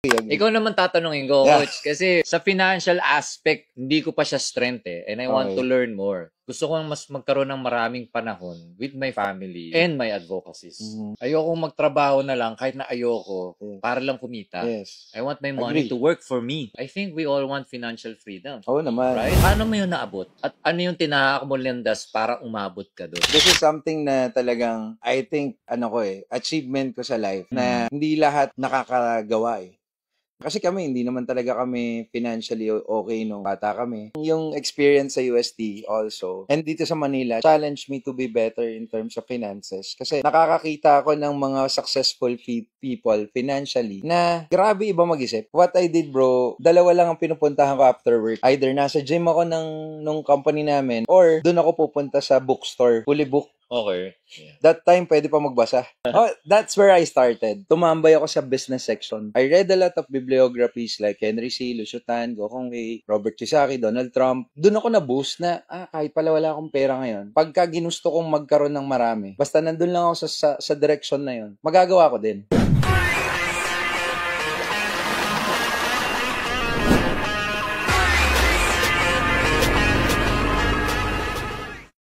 Ikaw naman tatanungin ko, Yeah. coach, kasi sa financial aspect, hindi ko pa siya strength and I want to learn more. Gusto ko mas magkaroon ng maraming panahon with my family and my advocacies. Ayoko magtrabaho na lang kahit na ayoko para lang kumita. Yes. I want my money to work for me. I think we all want financial freedom. Oo naman. Right? Paano mo yun naabot? At ano yung tinahak mo landas para umabot ka doon? This is something na talagang, I think, achievement ko sa life na hindi lahat nakakagawa Kasi kami, hindi naman talaga kami financially okay nung bata kami. Yung experience sa UST also, and dito sa Manila, challenged me to be better in terms of finances. Kasi nakakakita ako ng mga successful people financially na grabe iba mag-isip. What I did, bro, dalawa lang ang pinupuntahan ko after work. Either nasa gym ako nung company namin or doon ako pupunta sa bookstore, fully book. Okay. Yeah. That time, pwede pa magbasa. That's where I started. Tumambay ako sa business section. I read a lot of bibliographies like Henry C. Lucio Tan, Gokong Wei, Robert Kiyosaki, Donald Trump. Doon ako na-boost na, kahit pala wala akong pera ngayon, pagka ginusto kong magkaroon ng marami, basta nandun lang ako sa direction na yon, magagawa ko din.